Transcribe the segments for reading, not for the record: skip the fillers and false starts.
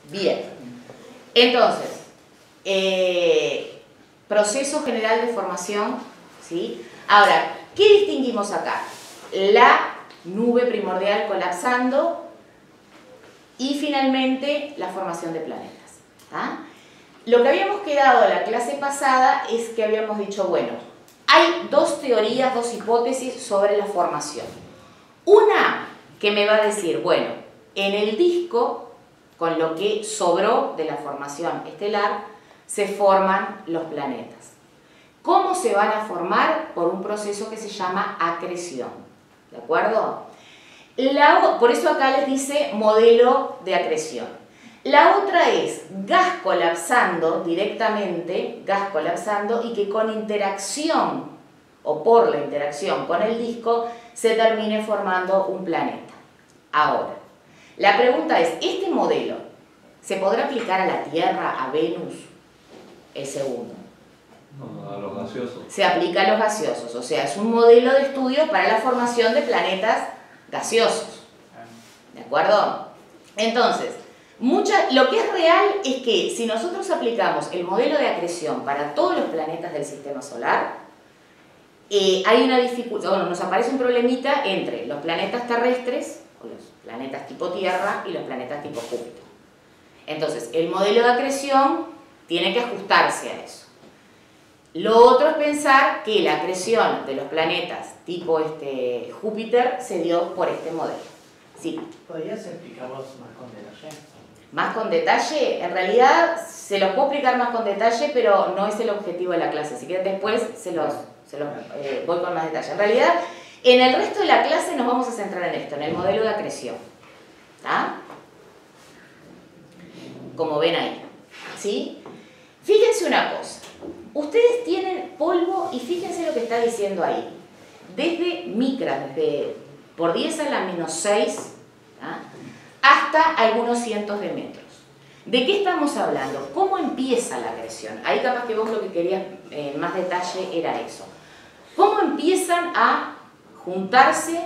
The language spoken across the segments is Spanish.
Bien. Entonces, proceso general de formación, ¿sí? Ahora, ¿qué distinguimos acá? La nube primordial colapsando y finalmente la formación de planetas. ¿Ah? Lo que habíamos quedado en la clase pasada es que habíamos dicho, bueno, hay dos teorías, dos hipótesis sobre la formación. Una que me va a decir, bueno, en el disco, con lo que sobró de la formación estelar, se forman los planetas. ¿Cómo se van a formar? Por un proceso que se llama acreción. ¿De acuerdo? Por eso acá les dice modelo de acreción. La otra es gas colapsando directamente, gas colapsando y que con interacción o por la interacción con el disco se termine formando un planeta. Ahora, la pregunta es, ¿este modelo se podrá aplicar a la Tierra, a Venus? El segundo. No, a los gaseosos. Se aplica a los gaseosos, o sea, es un modelo de estudio para la formación de planetas gaseosos. ¿De acuerdo? Entonces, lo que es real es que si nosotros aplicamos el modelo de acreción para todos los planetas del sistema solar, hay una dificultad, bueno, nos aparece un problemita entre los planetas terrestres, o los planetas tipo Tierra, y los planetas tipo Júpiter. Entonces, el modelo de acreción tiene que ajustarse a eso. Lo otro es pensar que la acreción de los planetas tipo Júpiter se dio por este modelo. Sí. ¿Podrías explicarlos más con detalle? Más con detalle, en realidad se los puedo explicar más con detalle, pero no es el objetivo de la clase, así que después voy con más detalle. En realidad, en el resto de la clase nos vamos a centrar en esto, en el modelo de acreción. ¿Está? Como ven ahí. ¿Sí? Fíjense una cosa. Ustedes tienen polvo y fíjense lo que está diciendo ahí. Desde micras, por 10 a la menos 6, ¿ah? Hasta algunos cientos de metros. ¿De qué estamos hablando? ¿Cómo empieza la acreción? Ahí capaz que vos lo que querías más detalle era eso. ¿Cómo empiezan a juntarse?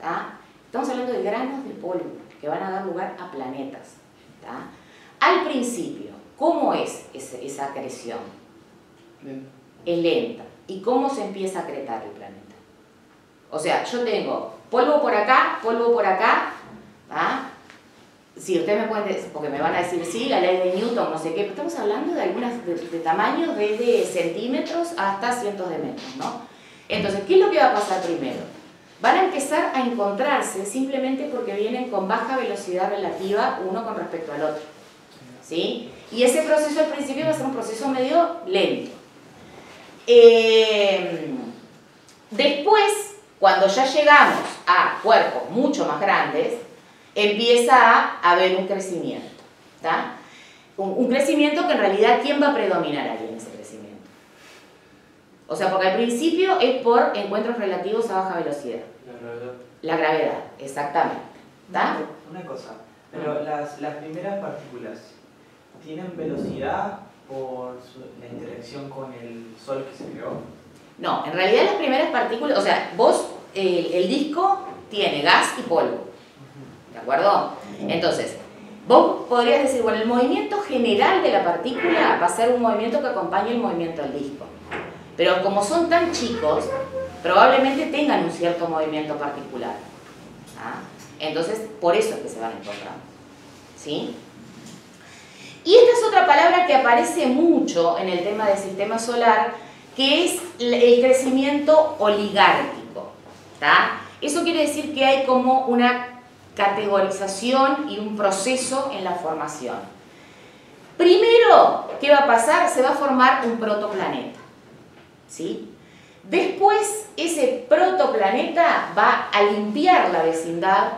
¿Ah? Estamos hablando de granos de polvo que van a dar lugar a planetas. ¿Ah? Al principio, ¿cómo es esa acreción? Es lenta. ¿Y cómo se empieza a acretar el planeta? O sea, yo tengo polvo por acá, ¿ah? Si ustedes me pueden decir, porque me van a decir, sí, la ley de Newton, no sé qué, pero estamos hablando de algunas de tamaños desde centímetros hasta cientos de metros, ¿no? Entonces, ¿qué es lo que va a pasar primero? Van a empezar a encontrarse simplemente porque vienen con baja velocidad relativa uno con respecto al otro, ¿sí? Y ese proceso al principio va a ser un proceso medio lento. Después, cuando ya llegamos a cuerpos mucho más grandes, empieza a haber un crecimiento. ¿Tá? Un crecimiento que en realidad, ¿quién va a predominar ahí en ese crecimiento? O sea, porque al principio es por encuentros relativos a baja velocidad. La gravedad. La gravedad, exactamente. ¿Tá? Una cosa, pero las primeras partículas tienen velocidad por la interacción con el Sol que se creó. No, en realidad las primeras partículas, o sea, el disco tiene gas y polvo, ¿de acuerdo? Entonces, vos podrías decir, bueno, el movimiento general de la partícula va a ser un movimiento que acompañe el movimiento del disco. Pero como son tan chicos, probablemente tengan un cierto movimiento particular. ¿Ah? Entonces, por eso es que se van encontrando. ¿Sí? Y esta es otra palabra que aparece mucho en el tema del sistema solar, que es el crecimiento oligárquico. ¿Tá? Eso quiere decir que hay como una categorización y un proceso en la formación. Primero, ¿qué va a pasar? Se va a formar un protoplaneta. ¿Sí? Después, ese protoplaneta va a limpiar la vecindad,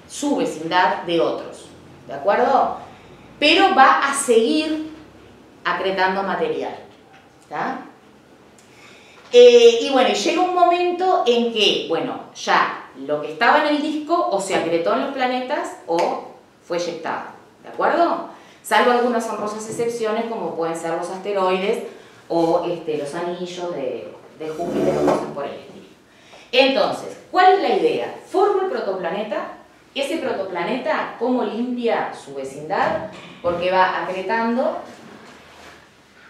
su vecindad de otros. ¿De acuerdo? Pero va a seguir acretando material. ¿Tá? Y bueno, llega un momento en que, bueno, ya lo que estaba en el disco o se acretó en los planetas o fue eyectado, ¿de acuerdo? Salvo algunas honrosas excepciones como pueden ser los asteroides o los anillos de Júpiter o cosas por el estilo. Entonces, ¿cuál es la idea? Formo el protoplaneta, ese protoplaneta, ¿cómo limpia su vecindad? Porque va acretando,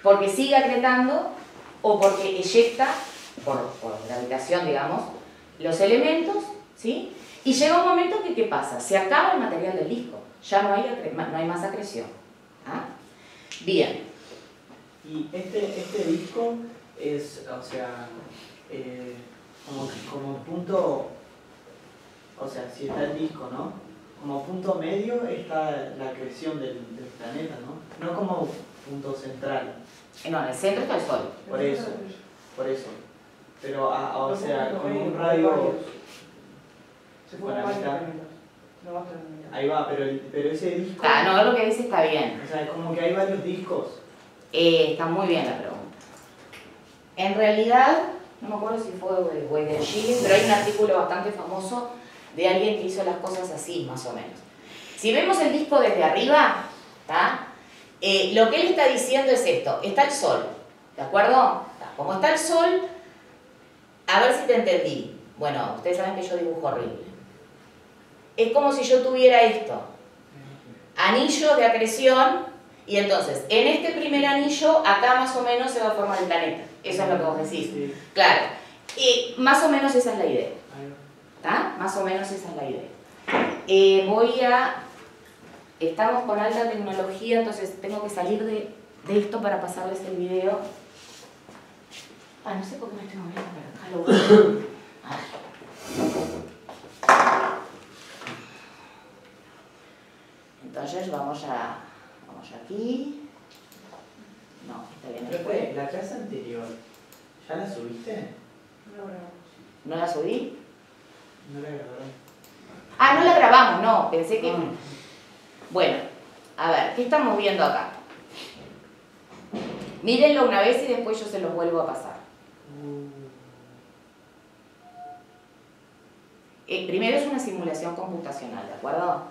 porque sigue acretando, o porque eyecta, por gravitación, digamos, los elementos, ¿sí? Y llega un momento que, ¿qué pasa? Se acaba el material del disco, ya no hay más acreción. ¿Ah? Bien. Y este disco es, o sea, como punto, o sea, si está el disco, ¿no? Como punto medio está la acreción del planeta, ¿no? No como punto central. No, en el centro está el Sol. Por eso. Pero, o sea, con un radio... Se fue a la mitad. No va a estar en la mitad. Ahí va, pero ese disco... No, lo que dice está bien. O sea, como que hay varios discos. Está muy bien la pregunta. En realidad, no me acuerdo si fue de Weidenschilling, pero hay un artículo bastante famoso de alguien que hizo las cosas así, más o menos. Si vemos el disco desde arriba, ¿tá? Lo que él está diciendo es esto: está el Sol, ¿de acuerdo? Como está el Sol, a ver si te entendí. Bueno, ustedes saben que yo dibujo horrible. Es como si yo tuviera esto, anillo de acreción, y entonces, en este primer anillo, acá más o menos se va a formar el planeta. Eso es lo que vos decís. Sí. Claro. Y más o menos esa es la idea. ¿Está? Más o menos esa es la idea. Estamos con alta tecnología, entonces tengo que salir de esto para pasarles el video. No sé por qué me estoy moviendo, pero acá lo voy. Entonces vamos aquí. No, está bien. Pero la clase anterior, ¿ya la subiste? ¿No la subí? No la grabaron. No la grabamos, no, pensé que... Bueno, a ver, ¿qué estamos viendo acá? Mírenlo una vez y después yo se los vuelvo a pasar. Primero es una simulación computacional, ¿de acuerdo?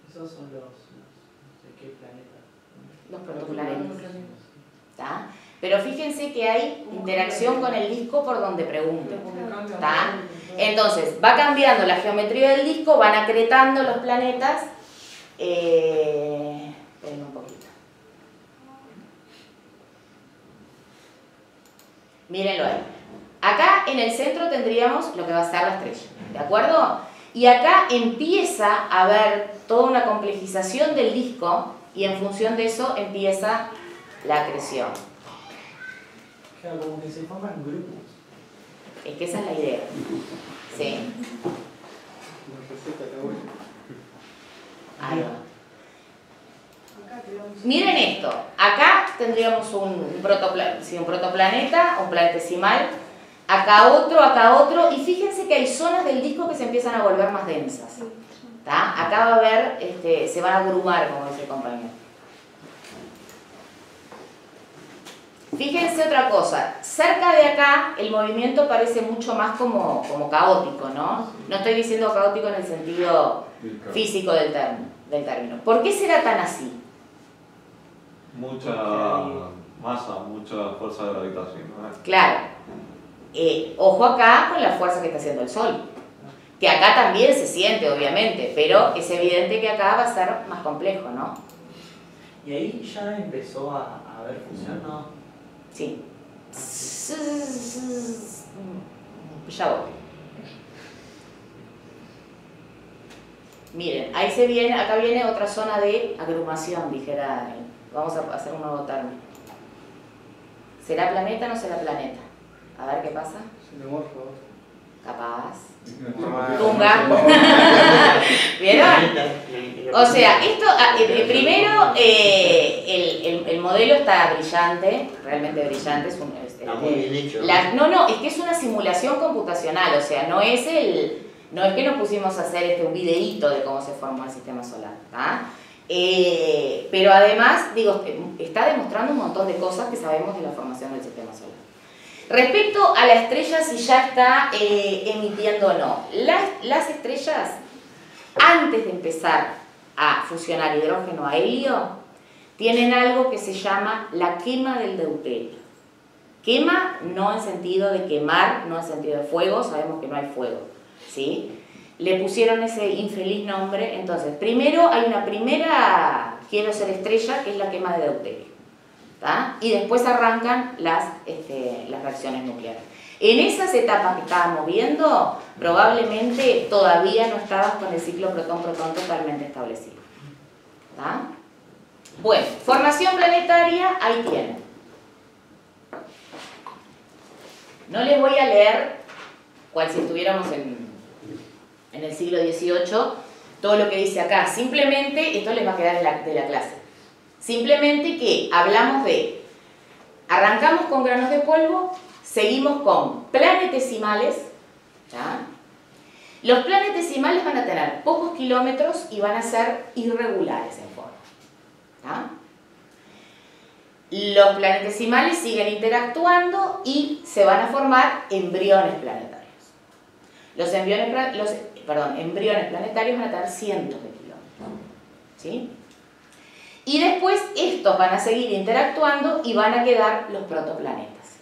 Esos son los no sé qué planeta. Los protoplanetas. ¿Tá? Pero fíjense que hay interacción con el disco por donde pregunten. ¿Tá? Entonces, va cambiando la geometría del disco, van acretando los planetas. Esperen un poquito. Mírenlo ahí. Acá en el centro tendríamos lo que va a ser la estrella, ¿de acuerdo? Y acá empieza a haber toda una complejización del disco y en función de eso empieza la acreción. Claro, como que se forman grupos. Es que esa es la idea. Sí. Ahí va. Miren esto. Acá tendríamos un protoplaneta, un planetesimal. Acá otro. Y fíjense que hay zonas del disco que se empiezan a volver más densas. ¿Tá? Acá va a haber, se van a agrumar, como dice el compañero. Fíjense otra cosa, cerca de acá el movimiento parece mucho más como caótico, ¿no? No estoy diciendo caótico en el sentido físico del término. ¿Por qué será tan así? Mucha masa, mucha fuerza de gravitación. Claro. Ojo acá con la fuerza que está haciendo el Sol. Que acá también se siente, obviamente, pero es evidente que acá va a ser más complejo, ¿no? Y ahí ya empezó a haber fusión, ¿no? Sí. Ya voy. Miren, ahí acá viene otra zona de agrumación, dijera él. Vamos a hacer un nuevo término. ¿Será planeta o no será planeta? A ver qué pasa. Capaz. Tunga. ¿Vieron? O sea, esto, primero, el modelo está brillante, realmente brillante. Está muy bien hecho. Es que es una simulación computacional, o sea, no es que nos pusimos a hacer un videíto de cómo se formó el sistema solar. Pero además, digo, está demostrando un montón de cosas que sabemos de la formación del sistema solar. Respecto a la estrella, si ya está emitiendo o no. Las estrellas, antes de empezar a fusionar hidrógeno a helio, tienen algo que se llama la quema del deuterio. Quema no en sentido de quemar, no en sentido de fuego, sabemos que no hay fuego, ¿sí? Le pusieron ese infeliz nombre. Entonces, primero hay una primera quiero ser estrella, que es la quema de deuterio, ¿tá? Y después arrancan las reacciones nucleares. En esas etapas que estábamos viendo, probablemente todavía no estabas con el ciclo protón-protón totalmente establecido, ¿tá? Bueno, formación planetaria, ahí tienen. No les voy a leer, cual si estuviéramos en el siglo XVIII, todo lo que dice acá. Simplemente, esto les va a quedar de la clase. Simplemente que hablamos de, arrancamos con granos de polvo, seguimos con planetesimales, ¿ya? Los planetesimales van a tener pocos kilómetros y van a ser irregulares en forma, ¿ya? Los planetesimales siguen interactuando y se van a formar embriones planetarios. Los embriones planetarios van a tener cientos de kilómetros, ¿sí? Y después estos van a seguir interactuando y van a quedar los protoplanetas,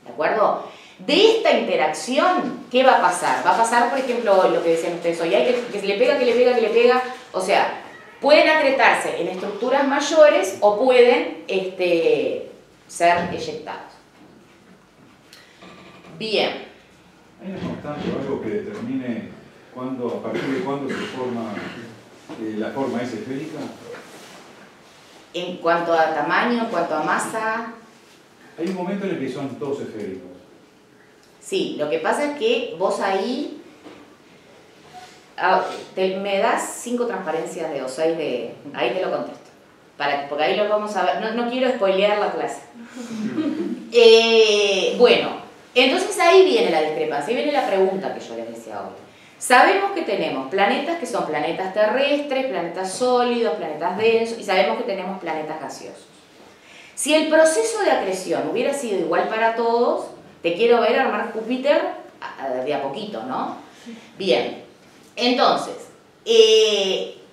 ¿de acuerdo? De esta interacción, ¿qué va a pasar? Va a pasar, por ejemplo, lo que decían ustedes hoy, hay que se le pega, que le pega, que le pega, o sea, pueden acretarse en estructuras mayores o pueden ser eyectados. Bien. ¿Hay una constante o algo que determine a partir de cuándo se forma la forma esa esférica? En cuanto a tamaño, en cuanto a masa... Hay un momento en el que son todos esféricos. Sí, lo que pasa es que vos ahí... me das 5 transparencias o 6 de... Ahí te lo contesto. Porque ahí lo vamos a ver. No quiero spoilear la clase. Bueno, entonces ahí viene la discrepancia, ahí viene la pregunta que yo les decía hoy. Sabemos que tenemos planetas que son planetas terrestres, planetas sólidos, planetas densos, y sabemos que tenemos planetas gaseosos. Si el proceso de acreción hubiera sido igual para todos, te quiero ver armar Júpiter de a poquito, ¿no? Bien, entonces,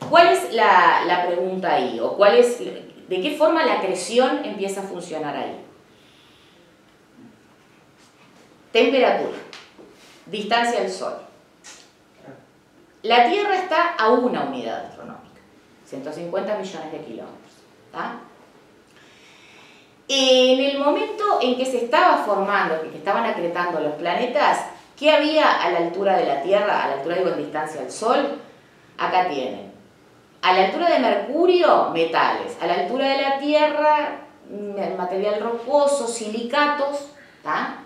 ¿cuál es la pregunta ahí? ¿O de qué forma la acreción empieza a funcionar ahí? Temperatura, distancia del Sol. La Tierra está a una unidad astronómica, 150 millones de kilómetros, ¿tá? En el momento en que se estaba formando, que estaban acretando los planetas, ¿qué había a la altura de la Tierra? A la altura, digo, en distancia al Sol. Acá tienen. A la altura de Mercurio, metales. A la altura de la Tierra, material rocoso, silicatos, ¿tá?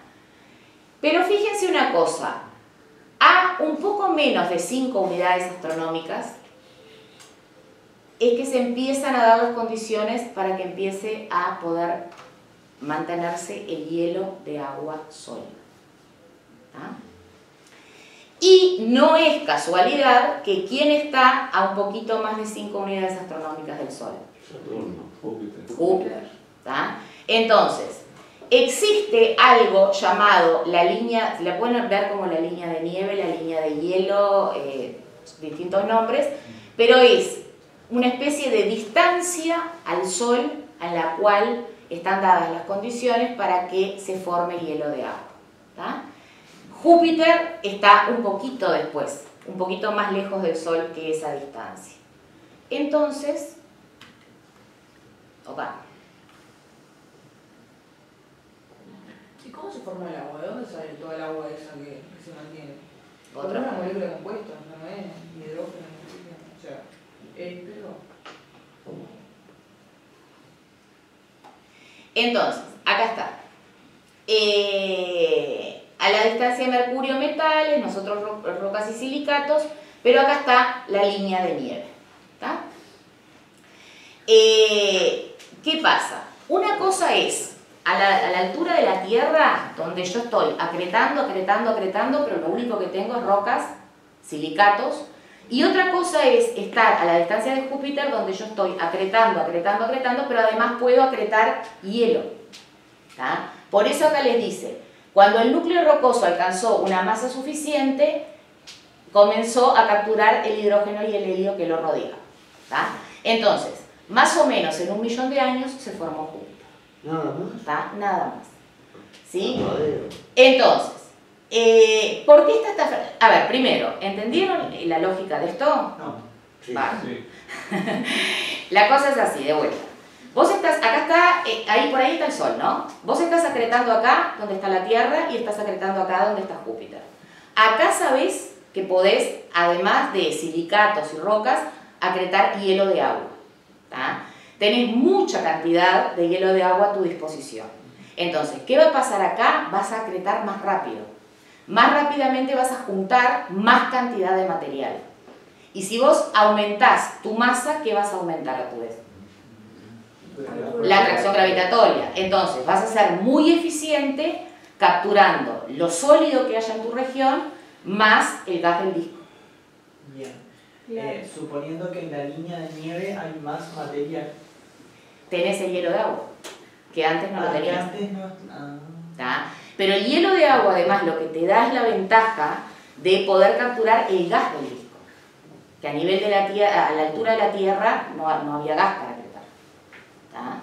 Pero fíjense una cosa. A un poco menos de 5 unidades astronómicas es que se empiezan a dar las condiciones para que empiece a poder mantenerse el hielo de agua sólida, ¿tá? Y no es casualidad que ¿quién está a un poquito más de 5 unidades astronómicas del Sol? Júpiter, ¿tá? Entonces, existe algo llamado la línea, la pueden ver como la línea de nieve, la línea de hielo, distintos nombres, pero es una especie de distancia al Sol en la cual están dadas las condiciones para que se forme hielo de agua, ¿tá? Júpiter está un poquito después, un poquito más lejos del Sol que esa distancia. Entonces, ¿Y cómo se forma el agua? ¿De dónde sale toda el agua esa que se mantiene? Otra una molécula compuesta, no es hidrógeno, o sea, Entonces, acá está. A la distancia de Mercurio, metales, nosotros rocas y silicatos, pero acá está la línea de nieve, ¿tá? ¿Qué pasa? Una cosa es a la altura de la Tierra, donde yo estoy acretando, pero lo único que tengo es rocas, silicatos, y otra cosa es estar a la distancia de Júpiter, donde yo estoy acretando, pero además puedo acretar hielo, ¿tá? Por eso acá les dice, cuando el núcleo rocoso alcanzó una masa suficiente, comenzó a capturar el hidrógeno y el helio que lo rodea, ¿tá? Entonces, más o menos en 1 millón de años se formó Júpiter. Nada más. ¿Tá? Nada más. ¿Sí? Verdadero. Entonces, ¿por qué está esta... A ver, primero, ¿entendieron la lógica de esto? No. Sí. Vale. Sí. La cosa es así, de vuelta. Vos estás, acá está, ahí por ahí está el Sol, ¿no? Vos estás acretando acá donde está la Tierra y estás acretando acá donde está Júpiter. Acá sabés que podés, además de silicatos y rocas, acretar hielo de agua. ¿Tá? Tenés mucha cantidad de hielo de agua a tu disposición. Entonces, ¿qué va a pasar acá? Vas a acretar más rápido. Más rápidamente vas a juntar más cantidad de material. Y si vos aumentás tu masa, ¿qué vas a aumentar a tu vez? La atracción gravitatoria. Entonces, vas a ser muy eficiente capturando lo sólido que haya en tu región más el gas del disco. Bien. Claro. Suponiendo que en la línea de nieve hay más material. Tenés el hielo de agua, que antes no lo que tenías. antes no. ¿Tá? Pero el hielo de agua, además, lo que te da es la ventaja de poder capturar el gas del disco. Que a nivel de la tierra, a la altura de la Tierra, no había gas para acretar. ¿Tá?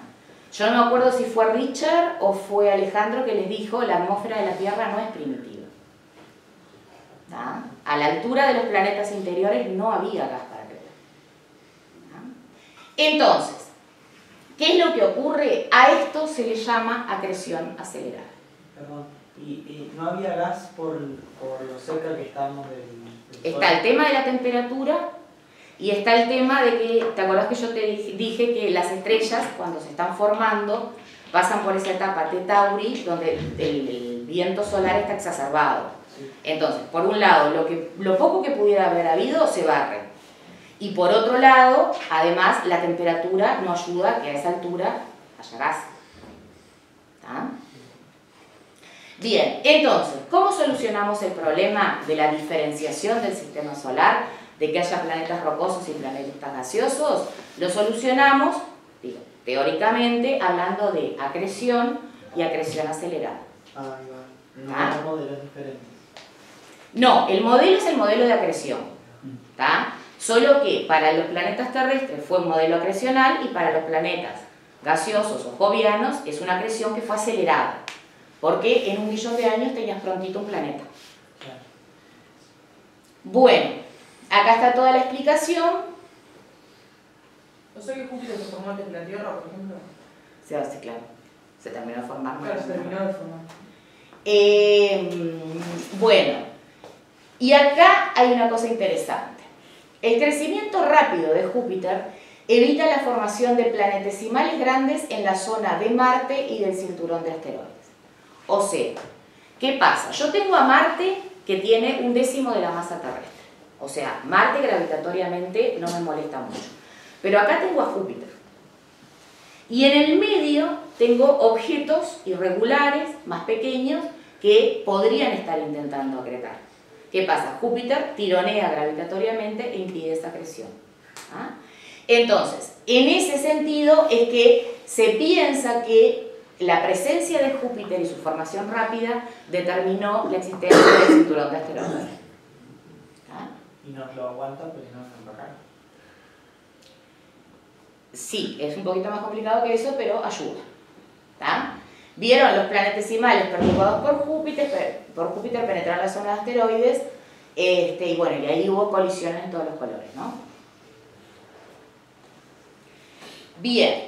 Yo no me acuerdo si fue Richard o fue Alejandro que les dijo la atmósfera de la Tierra no es primitiva. ¿Tá? A la altura de los planetas interiores no había gas para acretar. ¿Tá? Entonces, ¿qué es lo que ocurre? A esto se le llama acreción acelerada. Perdón. ¿Y no había gas por lo cerca que estábamos del Está el tema de la temperatura y está el tema de que, ¿te acordás que yo te dije que las estrellas cuando se están formando pasan por esa etapa T Tauri donde el viento solar está exacerbado? Sí. Entonces, por un lado, lo poco que pudiera haber habido se barre. Y por otro lado, además, la temperatura no ayuda a que a esa altura haya gas. ¿Tá? Bien, entonces, ¿cómo solucionamos el problema de la diferenciación del sistema solar, de que haya planetas rocosos y planetas gaseosos? Lo solucionamos, digo, teóricamente, hablando de acreción y acreción acelerada. Ahí va. No, ¿Ah? modelos diferentes. No, el modelo es el modelo de acreción, ¿tá? Solo que para los planetas terrestres fue un modelo acrecional y para los planetas gaseosos o jovianos es una acreción que fue acelerada. Porque en 1 millón de años tenías prontito un planeta. Claro. Bueno, acá está toda la explicación. O sea que Júpiter se formó antes que la Tierra, por ejemplo. Se hace claro, se terminó de formar. Claro, se terminó de formar. Bueno, y acá hay una cosa interesante. El crecimiento rápido de Júpiter evita la formación de planetesimales grandes en la zona de Marte y del cinturón de asteroides. O sea, ¿qué pasa? Yo tengo a Marte que tiene 1/10 de la masa terrestre. O sea, Marte gravitatoriamente no me molesta mucho. Pero acá tengo a Júpiter. Y en el medio tengo objetos irregulares, más pequeños, que podrían estar intentando acretar. ¿Qué pasa? Júpiter tironea gravitatoriamente e impide esa acreción. ¿Ah? Entonces, en ese sentido es que se piensa que la presencia de Júpiter y su formación rápida determinó la existencia del cinturón de asteroides. ¿Ah? Y nos lo aguanta, pero no nos lo cae. Sí, es un poquito más complicado que eso, pero ayuda. ¿Tá? Vieron los planetesimales perturbados por Júpiter penetrar la zona de asteroides, y bueno, y ahí hubo colisiones en todos los colores, ¿no? Bien,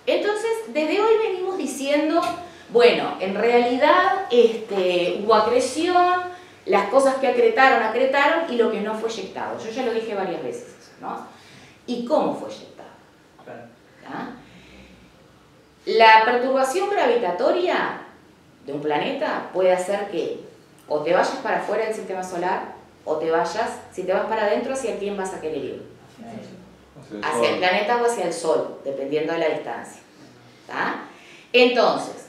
entonces desde hoy venimos diciendo, bueno, en realidad hubo acreción, las cosas que acretaron y lo que no fue eyectado. Yo ya lo dije varias veces, ¿no? ¿Y cómo fue eyectado? ¿Ah? La perturbación gravitatoria de un planeta puede hacer que o te vayas para afuera del sistema solar o te vayas, si te vas para adentro, ¿hacia quién vas a querer ir? Hacia el planeta o hacia el Sol, dependiendo de la distancia. ¿Tá? Entonces,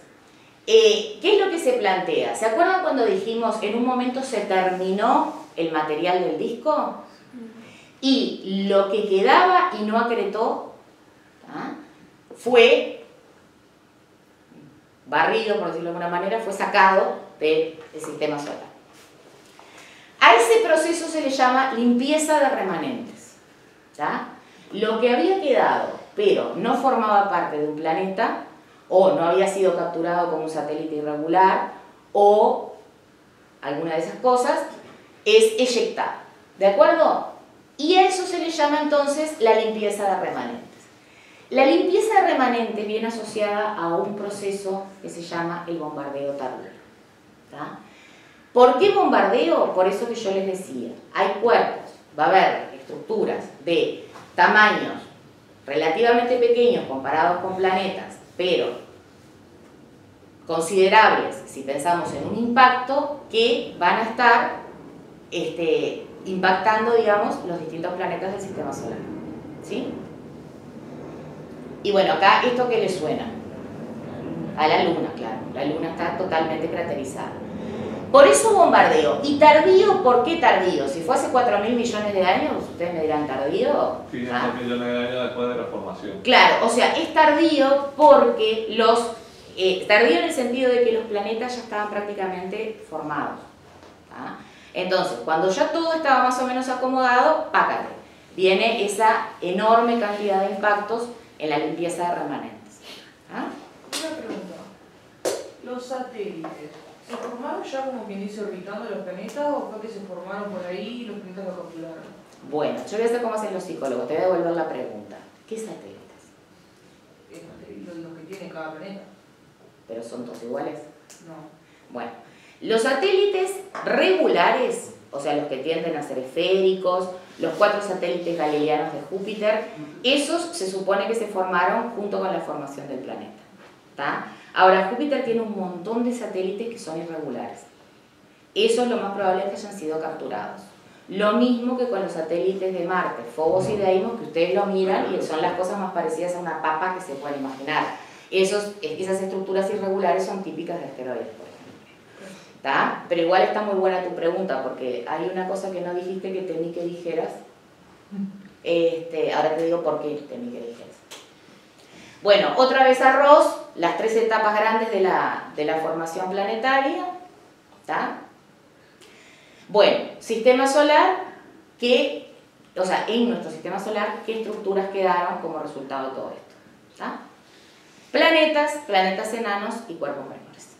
¿qué es lo que se plantea? ¿Se acuerdan cuando dijimos en un momento se terminó el material del disco? Y lo que quedaba y no acretó, ¿tá? Fue barrido, por decirlo de alguna manera, fue sacado del sistema solar. A ese proceso se le llama limpieza de remanentes. ¿Tá? lo que había quedado, pero no formaba parte de un planeta, o no había sido capturado como un satélite irregular, o alguna de esas cosas, es eyectado. ¿De acuerdo? Y a eso se le llama entonces la limpieza de remanentes. La limpieza de remanentes viene asociada a un proceso que se llama el bombardeo tardío. ¿Tá? ¿Por qué bombardeo? Por eso que yo les decía, hay cuerpos, va a haber estructuras de tamaños relativamente pequeños comparados con planetas, pero considerables si pensamos en un impacto, que van a estar impactando, digamos, los distintos planetas del sistema solar. ¿Sí? Y bueno, acá, ¿esto qué le suena? A la Luna, claro. La Luna está totalmente craterizada. Por eso bombardeo. ¿Y tardío? ¿Por qué tardío? Si fue hace 4.000 millones de años, ustedes me dirán tardío. 500 millones de años después de la formación. Claro, o sea, es tardío porque tardío en el sentido de que los planetas ya estaban prácticamente formados. ¿Tá? Entonces, cuando ya todo estaba más o menos acomodado, pácate, viene esa enorme cantidad de impactos en la limpieza de remanentes. ¿Ah? Una pregunta. ¿Los satélites se formaron ya, como quien dice, orbitando los planetas, o fue que se formaron por ahí y los planetas los capturaron? Bueno, yo voy a hacer como hacen los psicólogos, te voy a devolver la pregunta. ¿Qué satélites? Los que tiene cada planeta. ¿Pero son todos iguales? No. Bueno, los satélites regulares, o sea, los que tienden a ser esféricos, los 4 satélites galileanos de Júpiter, esos se supone que se formaron junto con la formación del planeta. ¿Tá? Ahora, Júpiter tiene un montón de satélites que son irregulares. Esos lo más probable es que hayan sido capturados. Lo mismo que con los satélites de Marte, Phobos y Deimos, que ustedes lo miran y son las cosas más parecidas a una papa que se pueden imaginar. Esas estructuras irregulares son típicas de asteroides, por ejemplo. ¿Tá? Pero igual está muy buena tu pregunta, porque hay una cosa que no dijiste que temí que dijeras. Ahora te digo por qué temí que dijeras. Bueno, otra vez a Ross, las 3 etapas grandes de la formación planetaria. ¿Tá? Bueno, sistema solar, en nuestro sistema solar, ¿qué estructuras quedaron como resultado de todo esto? ¿Tá? Planetas enanos y cuerpos menores.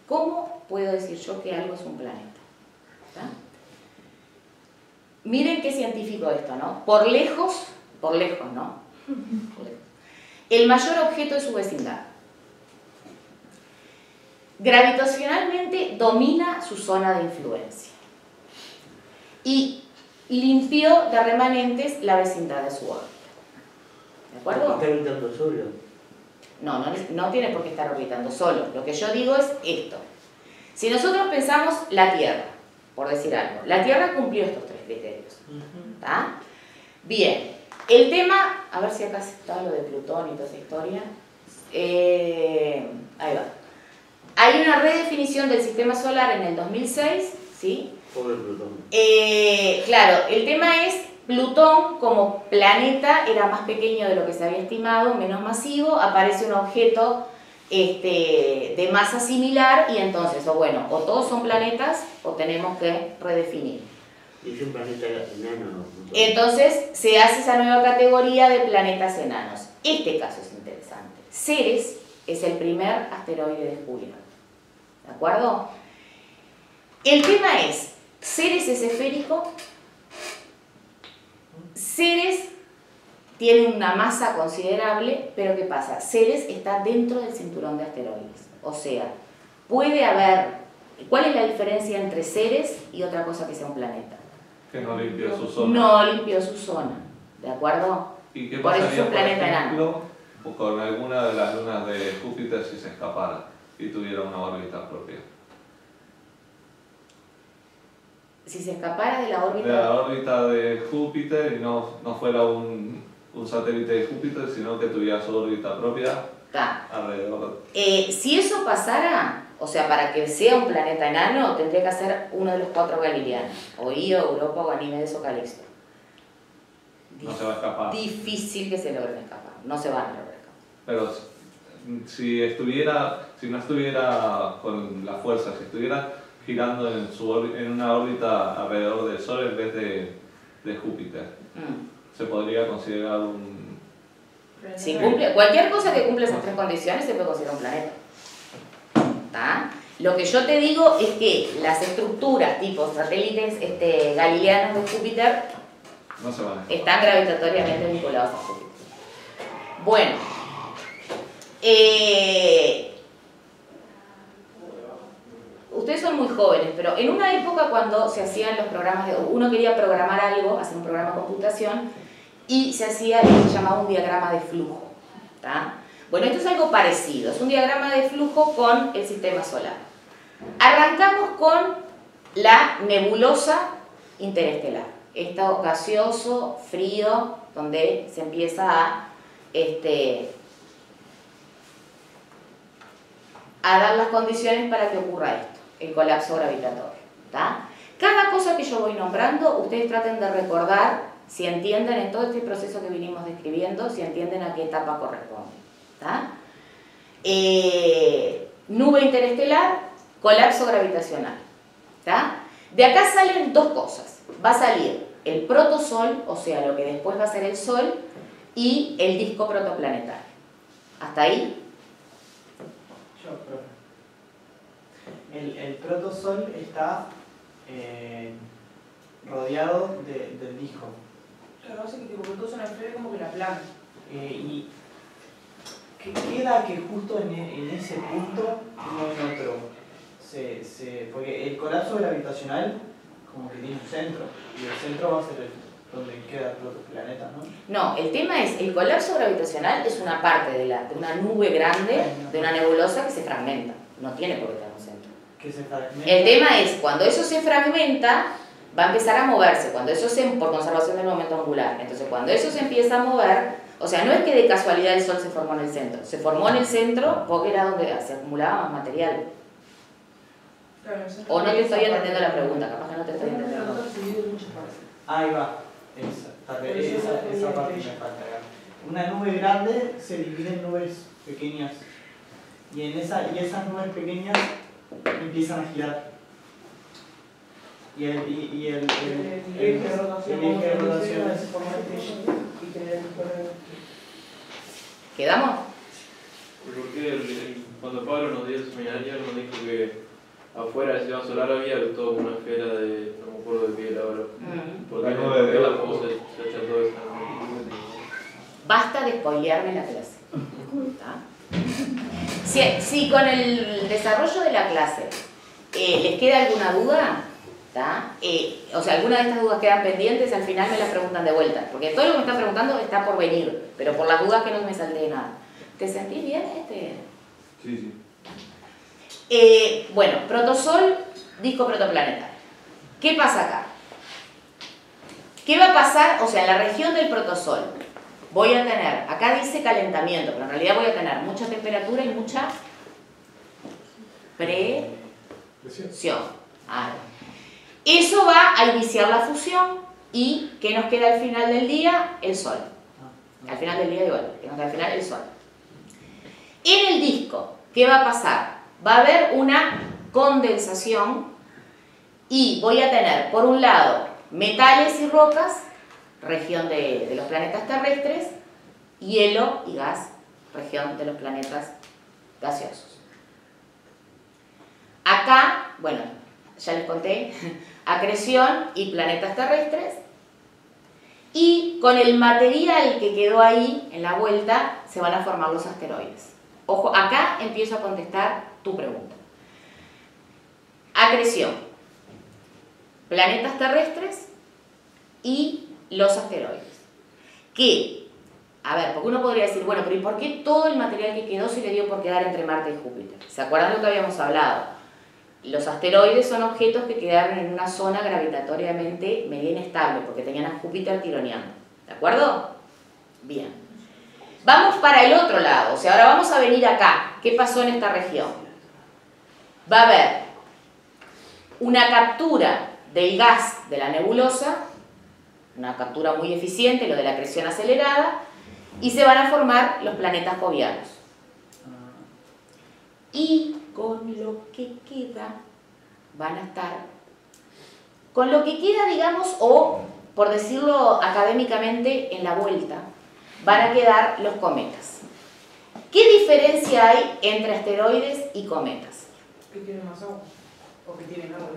¿Cómo puedo decir yo que algo es un planeta? ¿Tá? Miren qué científico esto, ¿no? Por lejos, ¿no? El mayor objeto de su vecindad. Gravitacionalmente domina su zona de influencia. Y limpió de remanentes la vecindad de su órbita. ¿De acuerdo? ¿Está orbitando solo? No tiene por qué estar orbitando solo. Lo que yo digo es esto. Si nosotros pensamos la Tierra, por decir algo, la Tierra cumplió estos 3 criterios. ¿Tá? Bien, el tema, a ver si acá está lo de Plutón y toda esa historia. Ahí va. Hay una redefinición del sistema solar en el 2006, ¿sí? Pobre Plutón. Claro, el tema es Plutón como planeta era más pequeño de lo que se había estimado, menos masivo, aparece un objeto de masa similar y entonces, o todos son planetas o tenemos que redefinir. Y es un planeta enano. Entonces se hace esa nueva categoría de planetas enanos. Este caso es interesante. Ceres es el primer asteroide descubierto. ¿De acuerdo? El tema es, Ceres es esférico, Ceres tiene una masa considerable, pero ¿qué pasa? Ceres está dentro del cinturón de asteroides. O sea, puede haber... ¿Cuál es la diferencia entre Ceres y otra cosa que sea un planeta? Que no limpió su zona. No limpió su zona, ¿de acuerdo? ¿Y qué Por eso es pasaría, un por planeta ejemplo, con alguna de las lunas de Júpiter si se escapara y tuviera una órbita propia? Si se escapara de la órbita... De la órbita de Júpiter y no fuera un satélite de Júpiter, sino que tuviera su órbita propia alrededor. Si eso pasara, o sea, para que sea un planeta enano, tendría que ser uno de los 4 galileanos, o Io, Europa, o Ganímedes o Calixto. No se va a escapar. Difícil que se logren escapar, no se van a lograr escapar. Pero si no estuviera con la fuerza, si estuviera girando en una órbita alrededor del Sol en vez de de Júpiter. Se podría considerar un... Si cumple, cualquier cosa que cumple esas tres condiciones se puede considerar un planeta. ¿Tá? Lo que yo te digo es que las estructuras tipo satélites galileanos de Júpiter No se maneja. están gravitatoriamente vinculados a Júpiter. Bueno, ustedes son muy jóvenes, pero en una época cuando se hacían los programas, uno quería programar algo, hacer un programa de computación, y se hacía lo que se llamaba un diagrama de flujo. ¿Tá? Bueno, esto es algo parecido, es un diagrama de flujo con el sistema solar. Arrancamos con la nebulosa interestelar, esto gaseoso, frío, donde se empieza a dar las condiciones para que ocurra esto, el colapso gravitatorio. ¿Tá? Cada cosa que yo voy nombrando, ustedes traten de recordar, si entienden en todo este proceso que vinimos describiendo, si entienden a qué etapa corresponde. ¿Tá? Nube interestelar, colapso gravitacional. ¿Tá? De acá salen dos cosas. Va a salir el protosol, o sea, lo que después va a ser el Sol, y el disco protoplanetario. ¿Hasta ahí? El protosol está rodeado del disco. Claro, hace que tipo, todo se enfrente como que la plana. Y que queda que justo en ese punto, no en otro, porque el colapso gravitacional como que tiene un centro, y el centro va a ser donde queda el protoplaneta, ¿no? No, el tema es, el colapso gravitacional es una parte de una nube grande, de una nebulosa que se fragmenta, no tiene por qué tener un centro. Que se fragmenta. El tema es, cuando eso se fragmenta, va a empezar a moverse, cuando eso por conservación del momento angular. Entonces, cuando eso se empieza a mover, o sea, no es que de casualidad el Sol se formó en el centro, se formó en el centro porque era donde se acumulaba más material. Claro, O no te estoy entendiendo la pregunta, capaz que no te estoy entendiendo. Ahí va, esa parte me falta. Una nube grande se divide en nubes pequeñas, y esas nubes pequeñas empiezan a girar. Y el eje de rotación es ¿Quedamos? Porque cuando Pablo nos dio el seminario nos dijo que afuera del sistema solar había toda una esfera de, no me acuerdo de qué era ahora, porque La nube de la cosa se acható esa. Basta de spoilearme la clase. Si con el desarrollo de la clase les queda alguna duda, o sea, alguna de estas dudas quedan pendientes, al final me las preguntan de vuelta, porque todo lo que me están preguntando está por venir, pero por las dudas que no me salté nada. ¿Te sentís bien? Sí. Bueno, protosol, disco protoplanetario. ¿Qué pasa acá? ¿Qué va a pasar? O sea, en la región del protosol voy a tener, acá dice calentamiento, pero en realidad voy a tener mucha temperatura y mucha presión. Eso va a iniciar la fusión y ¿qué nos queda al final del día? El Sol. Al final del día igual, que nos queda al final el Sol. En el disco, ¿qué va a pasar? Va a haber una condensación y voy a tener, por un lado, metales y rocas, región de los planetas terrestres, hielo y gas, región de los planetas gaseosos. Acá, bueno, ya les conté, acreción y planetas terrestres, y con el material que quedó ahí en la vuelta se van a formar los asteroides. Ojo, acá empiezo a contestar tu pregunta. Acreción, planetas terrestres y los asteroides. Que, a ver, porque uno podría decir, bueno, pero ¿y por qué todo el material que quedó se le dio por quedar entre Marte y Júpiter? ¿Se acuerdan lo que habíamos hablado? Los asteroides son objetos que quedaron en una zona gravitatoriamente media inestable, porque tenían a Júpiter tironeando. ¿De acuerdo? Bien. Vamos para el otro lado, o sea, ahora vamos a venir acá. ¿Qué pasó en esta región? Va a haber una captura del gas de la nebulosa, una captura muy eficiente, lo de la acreción acelerada, y se van a formar los planetas jovianos. Y con lo que queda, van a estar, con lo que queda, digamos, o por decirlo académicamente, en la vuelta, van a quedar los cometas. ¿Qué diferencia hay entre asteroides y cometas? ¿Que tienen más agua? ¿O que tienen agua?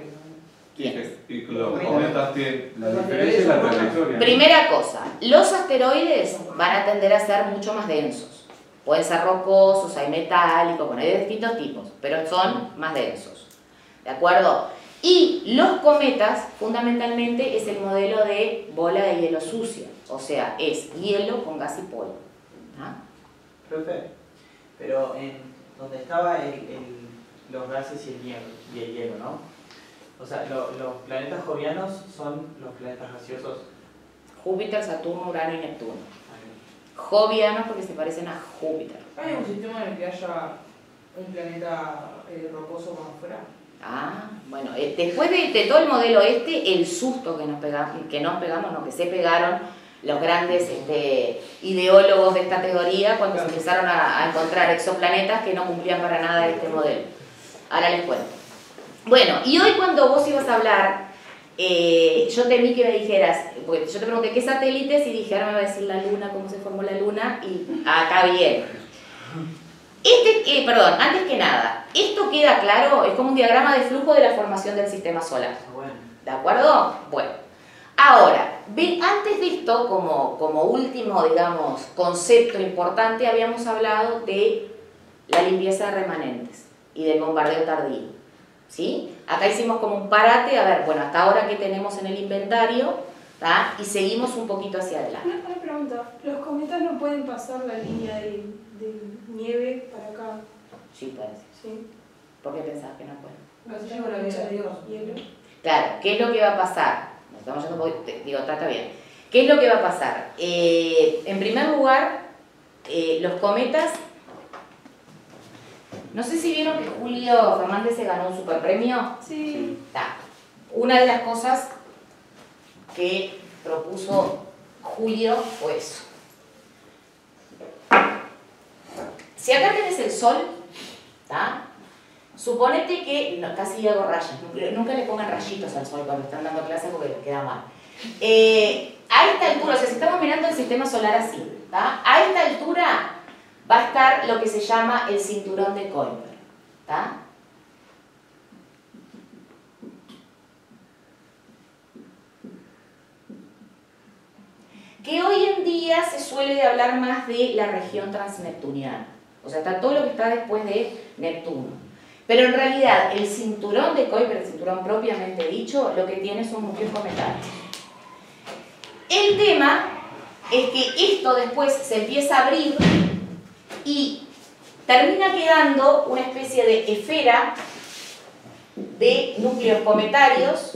¿Quiénes? Y los cometas tienen... La diferencia es la trayectoria, ¿no? Primera cosa, los asteroides van a tender a ser mucho más densos. Pueden ser rocosos, hay metálicos, bueno, hay de distintos tipos, pero son más densos. ¿De acuerdo? Y los cometas, fundamentalmente, es el modelo de bola de hielo sucia. O sea, es hielo con gas y polvo. ¿Ah? Profe, pero en donde estaba los gases y el hielo, ¿no? O sea, los planetas jovianos son los planetas gaseosos. Júpiter, Saturno, Urano y Neptuno. Jovianos porque se parecen a Júpiter. ¿Hay un sistema en el que haya un planeta rocoso más afuera? Ah, bueno, después de todo el modelo el susto que se pegaron los grandes ideólogos de esta teoría cuando se empezaron a encontrar exoplanetas que no cumplían para nada este modelo. Ahora les cuento. Bueno, y hoy cuando vos ibas a hablar, yo temí que me dijeras, porque yo te pregunté qué satélites y dije, ahora me va a decir la Luna, cómo se formó la Luna, y acá bien. Perdón, antes que nada, esto queda claro, es como un diagrama de flujo de la formación del sistema solar. ¿De acuerdo? Bueno, ahora, antes de esto, como último, digamos, concepto importante, habíamos hablado de la limpieza de remanentes y del bombardeo tardío. ¿Sí? Acá hicimos como un parate, a ver, bueno, hasta ahora que tenemos en el inventario, ¿tá? Y seguimos un poquito hacia adelante. Una pregunta, ¿los cometas no pueden pasar la línea de nieve para acá? Sí, pueden. Sí. ¿Por qué pensás que no pueden? Casi llego a la vida de Dios. Hielo. Claro, ¿qué es lo que va a pasar? Nos estamos yendo un poquito, digo, trata bien. ¿Qué es lo que va a pasar? En primer lugar, los cometas... No sé si vieron que Julio Fernández se ganó un superpremio. Sí. Una de las cosas que propuso Julio fue eso. Si acá tenés el sol, ¿tá? Suponete que, no, casi hago rayas, nunca le pongan rayitos al sol cuando están dando clases porque les queda mal. A esta altura, o sea, si estamos mirando el sistema solar así, ¿tá? A esta altura va a estar lo que se llama el cinturón de Kuiper, ¿tá? Que hoy en día se suele hablar más de la región transneptuniana, o sea, está todo lo que está después de Neptuno. Pero en realidad el cinturón de Kuiper, el cinturón propiamente dicho, lo que tiene son núcleos cometarios. El tema es que esto después se empieza a abrir y termina quedando una especie de esfera de núcleos cometarios,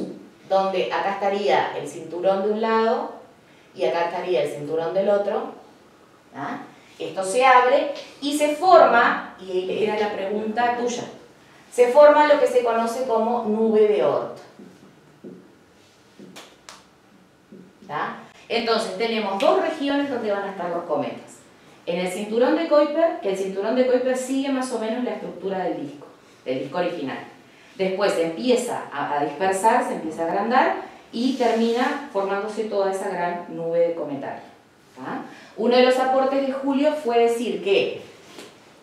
donde acá estaría el cinturón de un lado y acá estaría el cinturón del otro. ¿Ah? Esto se abre y se forma, y era la pregunta tuya, se forma lo que se conoce como nube de Oort. ¿Ah? Entonces tenemos dos regiones donde van a estar los cometas. En el cinturón de Kuiper, que el cinturón de Kuiper sigue más o menos la estructura del disco original. Después se empieza a dispersar, se empieza a agrandar y termina formándose toda esa gran nube de cometario. ¿Ah? Uno de los aportes de Julio fue decir que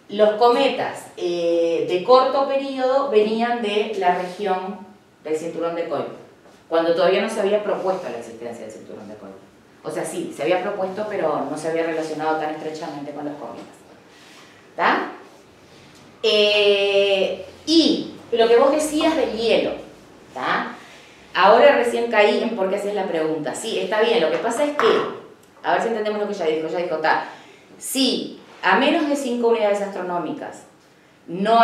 los cometas de corto periodo venían de la región del cinturón de Kuiper, cuando todavía no se había propuesto la existencia del cinturón de Kuiper. O sea, sí, se había propuesto, pero no se había relacionado tan estrechamente con los cometas. ¿Está? Y lo que vos decías del hielo, ¿está? Ahora recién caí en por qué haces la pregunta. Sí, está bien, lo que pasa es que, a ver si entendemos lo que ella dijo, está. Sí, a menos de 5 unidades astronómicas no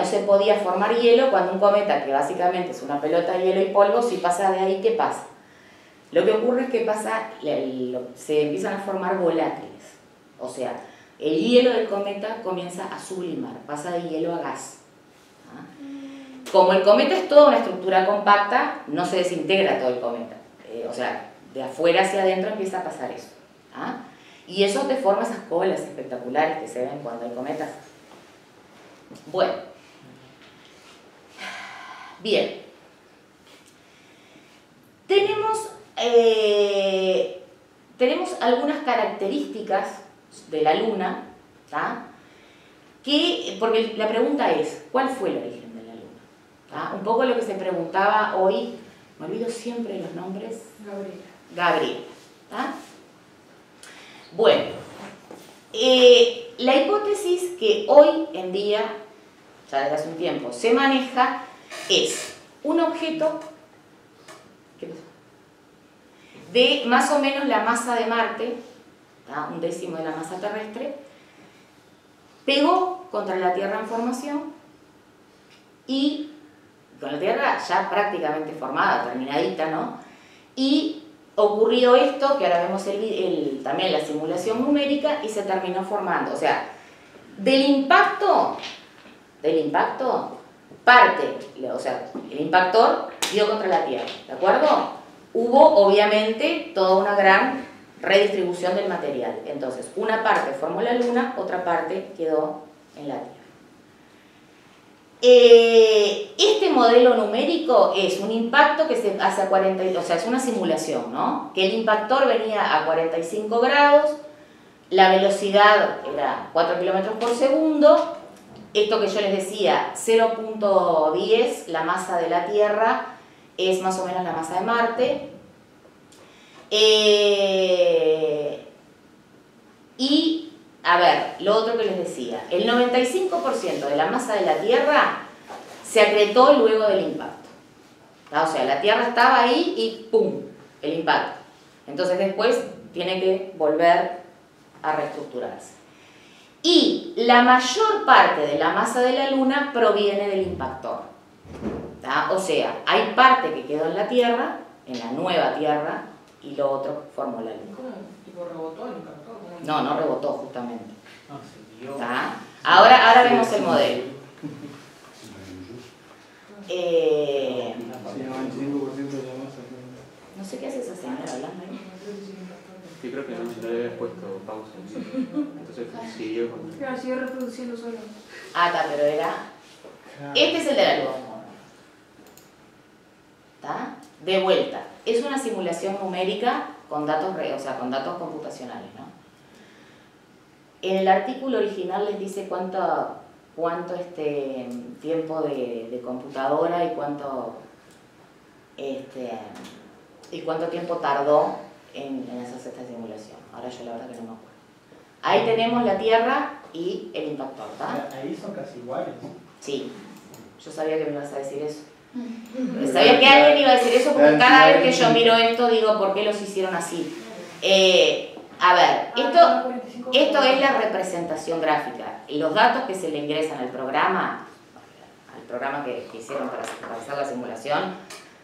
se podía formar hielo, cuando un cometa, que básicamente es una pelota de hielo y polvo, si pasa de ahí, ¿qué pasa? Lo que ocurre es que se empiezan a formar volátiles, o sea, el hielo del cometa comienza a sublimar, pasa de hielo a gas. ¿Ah? Como el cometa es toda una estructura compacta, no se desintegra todo el cometa, o sea, de afuera hacia adentro empieza a pasar eso. ¿Ah? Y eso te forma esas colas espectaculares que se ven cuando hay cometas. Bueno, bien, tenemos tenemos algunas características de la Luna, ¿tá? Porque la pregunta es, ¿cuál fue el origen de la Luna? ¿Tá? Un poco lo que se preguntaba hoy, me olvido siempre de los nombres. Gabriela. ¿Tá? Bueno, la hipótesis que hoy en día, ya desde hace un tiempo, se maneja es un objeto de más o menos la masa de Marte, ¿tá? 1/10 de la masa terrestre, pegó contra la Tierra en formación y con la Tierra ya prácticamente formada, terminadita, ¿no? Y ocurrió esto, que ahora vemos también la simulación numérica, y se terminó formando. O sea, del impacto, parte, o sea, el impactor dio contra la Tierra, ¿de acuerdo? Hubo, obviamente, toda una gran redistribución del material. Entonces, una parte formó la Luna, otra parte quedó en la Tierra. Este modelo numérico es un impacto que se hace a 40, o sea, es una simulación, ¿no? Que el impactor venía a 45 grados, la velocidad era 4 kilómetros por segundo, esto que yo les decía, 0.10, la masa de la Tierra, es más o menos la masa de Marte. Y, a ver, lo otro que les decía, el 95% de la masa de la Tierra se acretó luego del impacto. O sea, la Tierra estaba ahí y ¡pum!, el impacto. Entonces después tiene que volver a reestructurarse. Y la mayor parte de la masa de la Luna proviene del impactor. O sea, hay parte que quedó en la Tierra, en la nueva Tierra, y lo otro formó la Luna. ¿Cómo? ¿Tipo rebotó el impactor? No rebotó justamente. No, se dio. Ahora vemos el modelo. No sé qué hace esa señora hablando ahí. Yo creo que no le había puesto pausa. Entonces siguió con... Claro, sigue reproduciendo solo. Está, pero era... Este es el de la Luna. ¿Está? De vuelta. Es una simulación numérica con datos, o sea, con datos computacionales, ¿no? En el artículo original les dice cuánto tiempo de computadora y cuánto tiempo tardó en hacerse esta simulación. Ahora yo la verdad que no me acuerdo. Ahí tenemos la Tierra y el impactor, ¿está? Ahí son casi iguales. Sí, yo sabía que me ibas a decir eso. Sabía que alguien iba a decir eso porque cada vez que yo miro esto digo, ¿por qué los hicieron así? A ver, esto es la representación gráfica. Y los datos que se le ingresan al programa que hicieron para hacer la simulación,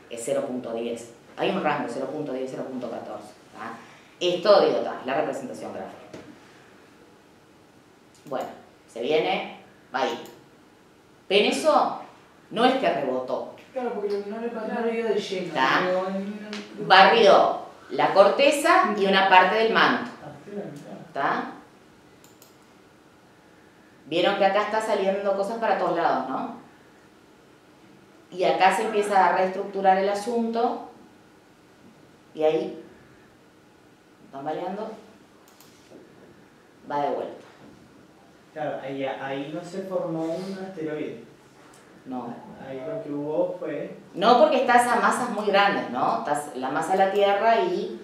es 0.10. Hay un rango, 0.10, 0.14. Es todo idiota, la representación gráfica. Bueno, se viene, va ahí. ¿Ven eso? No es que rebotó. Claro, porque lo que no le pasó no le dio de lleno. ¿Está? Barrió la corteza y una parte del manto. ¿Está? Vieron que acá está saliendo cosas para todos lados, ¿no? Y acá se empieza a reestructurar el asunto. Y ahí, ¿están baleando? Va de vuelta. Claro, ahí no se formó un asteroide. No. Ahí lo que hubo fue... No, porque estás a masas muy grandes, ¿no? Estás la masa de la Tierra y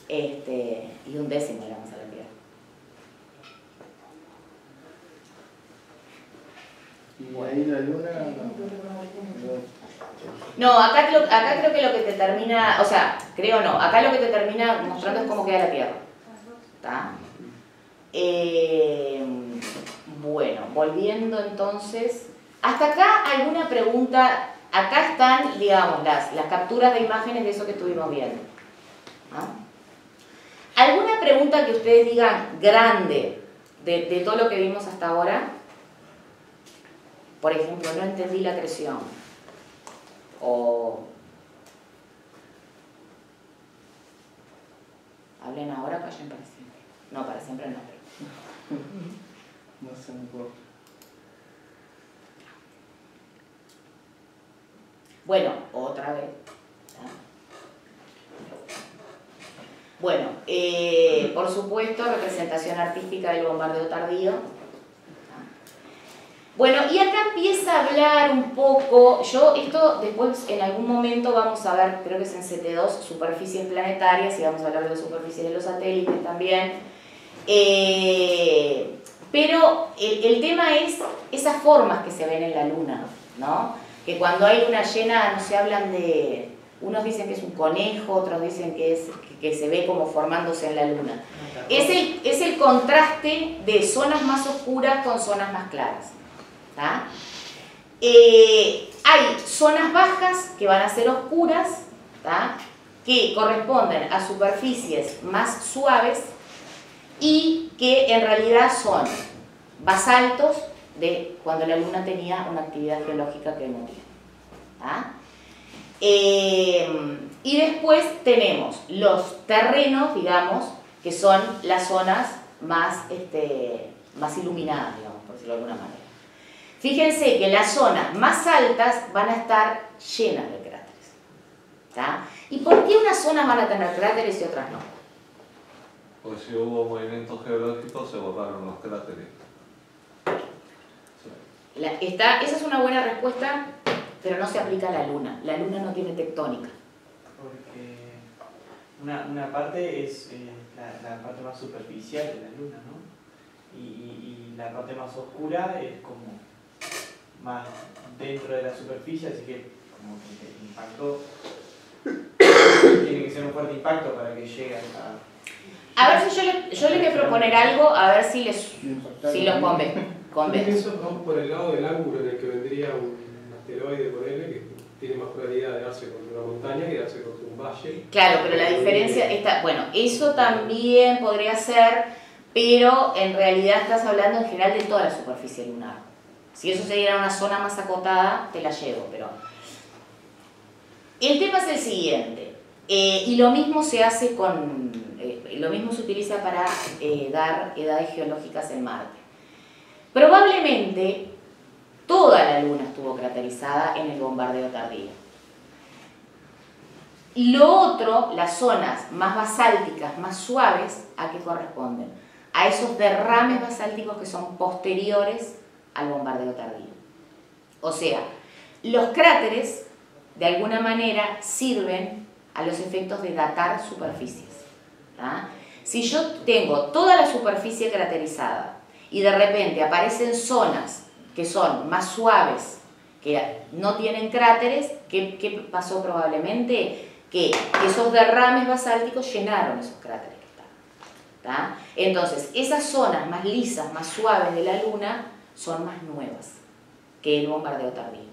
1/10 de la masa de la Tierra. Y ahí la Luna... No, acá creo que lo que te termina, o sea, creo no, acá lo que te termina mostrando es cómo queda la Tierra. ¿Está? Bueno, volviendo entonces, hasta acá alguna pregunta. Acá están, digamos, las capturas de imágenes de eso que estuvimos viendo. ¿Alguna pregunta que ustedes digan grande de todo lo que vimos hasta ahora? Por ejemplo, no entendí la acreción. O hablen ahora, callen para siempre. No, para siempre no. No se me ocurre. Bueno, otra vez. Bueno, por supuesto, representación artística del bombardeo tardío. Bueno, y acá empieza a hablar un poco, esto después en algún momento vamos a ver, creo que es en CT2, superficies planetarias, y vamos a hablar de las superficies de los satélites también. Pero el tema es esas formas que se ven en la Luna, ¿no? Que cuando hay luna llena, no se hablan de... Unos dicen que es un conejo, otros dicen que se ve como formándose en la Luna. Es el contraste de zonas más oscuras con zonas más claras. ¿Tá? Hay zonas bajas que van a ser oscuras, ¿tá? Que corresponden a superficies más suaves y que en realidad son basaltos de cuando la Luna tenía una actividad geológica que no tiene. ¿Tá? Y después tenemos los terrenos, digamos, que son las zonas más iluminadas, digamos, por decirlo de alguna manera. Fíjense que las zonas más altas van a estar llenas de cráteres. ¿Tá? ¿Y por qué unas zonas van a tener cráteres y otras no? Porque si hubo movimientos geológicos se borraron los cráteres. Esa es una buena respuesta, pero no se aplica a la Luna. La Luna no tiene tectónica. Porque una parte es la parte más superficial de la Luna, ¿no? Y la parte más oscura es como más dentro de la superficie, así que como que el impacto tiene que ser un fuerte impacto para que llegue a... A ver si yo les voy a proponer algo, a ver si los convence. Eso vamos por el lado del ángulo en el que vendría un asteroide, ponele, que tiene más probabilidad de darse contra una montaña que darse contra un valle. Claro, pero la diferencia está, bueno, eso también podría ser, pero en realidad estás hablando en general de toda la superficie lunar. Si eso se diera en una zona más acotada, te la llevo, pero... El tema es el siguiente, y lo mismo se hace lo mismo se utiliza para dar edades geológicas en Marte. Probablemente toda la Luna estuvo craterizada en el bombardeo tardío. Lo otro, las zonas más basálticas, más suaves, ¿a qué corresponden? A esos derrames basálticos que son posteriores al bombardeo tardío. O sea, los cráteres, de alguna manera, sirven a los efectos de datar superficies. ¿Tá? Si yo tengo toda la superficie craterizada y de repente aparecen zonas que son más suaves, que no tienen cráteres, ¿qué pasó probablemente? Que esos derrames basálticos llenaron esos cráteres que están. ¿Tá? Entonces, esas zonas más lisas, más suaves de la Luna son más nuevas que el bombardeo tardío.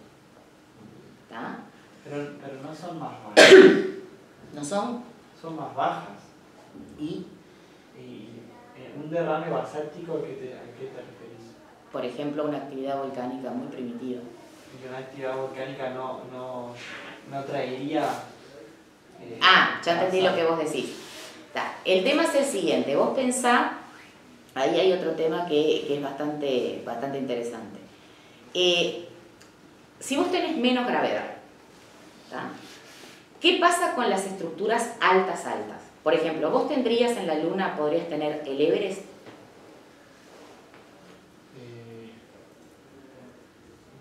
¿Tá? Pero no son más bajas. ¿No son? Son más bajas. ¿Y? Un derrame basáltico, ¿a qué te referís? Por ejemplo, una actividad volcánica muy primitiva. Y una actividad volcánica no traería... ya entendí lo que vos decís. Tá. El tema es el siguiente, vos pensá, ahí hay otro tema que es bastante interesante. Si vos tenés menos gravedad, ¿tá? ¿Qué pasa con las estructuras altas? Por ejemplo, vos tendrías en la Luna, podrías tener el Everest.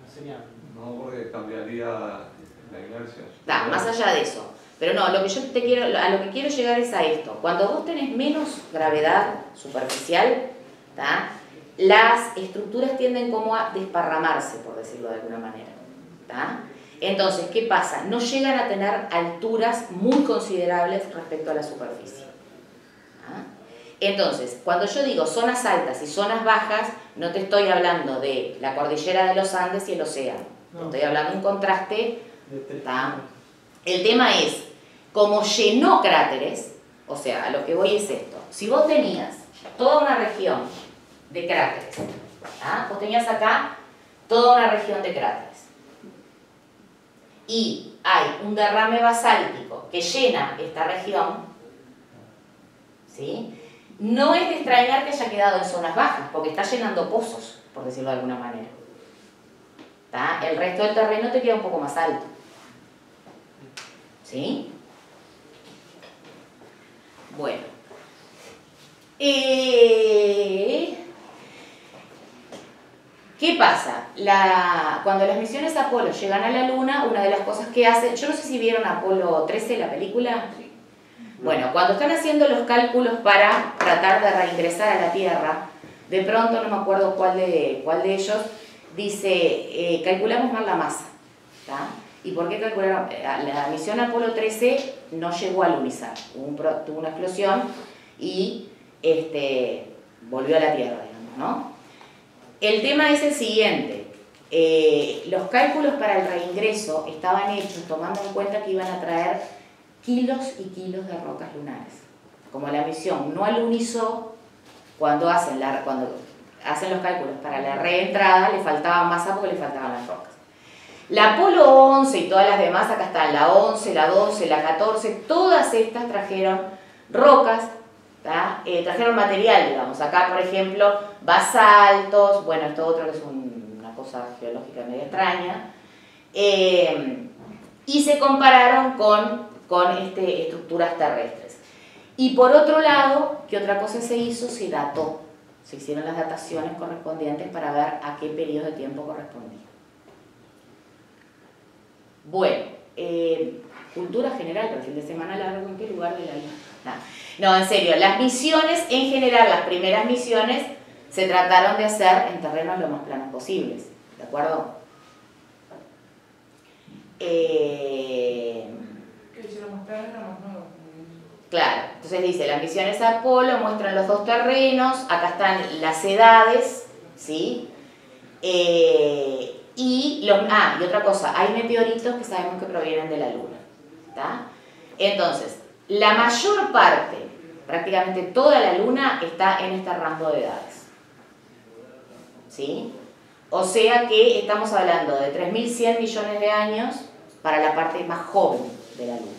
No sería... No, porque cambiaría la inercia. Más allá de eso. Pero no, a lo que quiero llegar es a esto. Cuando vos tenés menos gravedad superficial, ¿tá? Las estructuras tienden como a desparramarse, por decirlo de alguna manera. ¿Tá? Entonces, ¿qué pasa? No llegan a tener alturas muy considerables respecto a la superficie. ¿Ah? Entonces, cuando yo digo zonas altas y zonas bajas, no te estoy hablando de la cordillera de los Andes y el océano. Te estoy hablando de un contraste. ¿Tá? El tema es, como llenó cráteres, o sea, a lo que voy es esto. Si vos tenías toda una región de cráteres, ¿tá? Vos tenías acá toda una región de cráteres, y hay un derrame basáltico que llena esta región, ¿sí? No es de extrañar que haya quedado en zonas bajas, porque está llenando pozos, por decirlo de alguna manera. ¿Tá? El resto del terreno te queda un poco más alto. ¿Sí? Bueno. ¿Qué pasa? Cuando las misiones Apolo llegan a la Luna, una de las cosas que hacen... Yo no sé si vieron Apolo 13, la película. Bueno, cuando están haciendo los cálculos para tratar de reingresar a la Tierra, de pronto, no me acuerdo cuál de ellos, dice, calculamos mal la masa. ¿Tá? ¿Y por qué calcularon? La misión Apolo 13 no llegó a lunizar, tuvo una explosión y volvió a la Tierra, digamos, ¿no? El tema es el siguiente, los cálculos para el reingreso estaban hechos tomando en cuenta que iban a traer kilos y kilos de rocas lunares. Como la misión no alunizó, cuando hacen los cálculos para la reentrada, le faltaba masa porque le faltaban las rocas. La Apolo 11 y todas las demás, acá están la 11, la 12, la 14, todas estas trajeron rocas, trajeron material, digamos. Acá, por ejemplo, basaltos, bueno, esto otro que es una cosa geológica medio extraña, y se compararon con estructuras terrestres. Y por otro lado, ¿qué otra cosa se hizo? Se dató, se hicieron las dataciones correspondientes para ver a qué periodo de tiempo correspondía. Bueno, cultura general, pero fin de semana largo, ¿en qué lugar de la vida? No, en serio, las misiones, en general, las primeras misiones, se trataron de hacer en terrenos lo más planos posibles, ¿de acuerdo? Que hicieron más planos, era más nuevo. Claro, entonces dice, las misiones Apolo muestran los dos terrenos, acá están las edades, ¿sí? Y otra cosa, hay meteoritos que sabemos que provienen de la Luna, ¿tá? Entonces, la mayor parte, prácticamente toda la Luna está en este rango de edades, ¿sí? O sea que estamos hablando de 3.100 millones de años para la parte más joven de la Luna.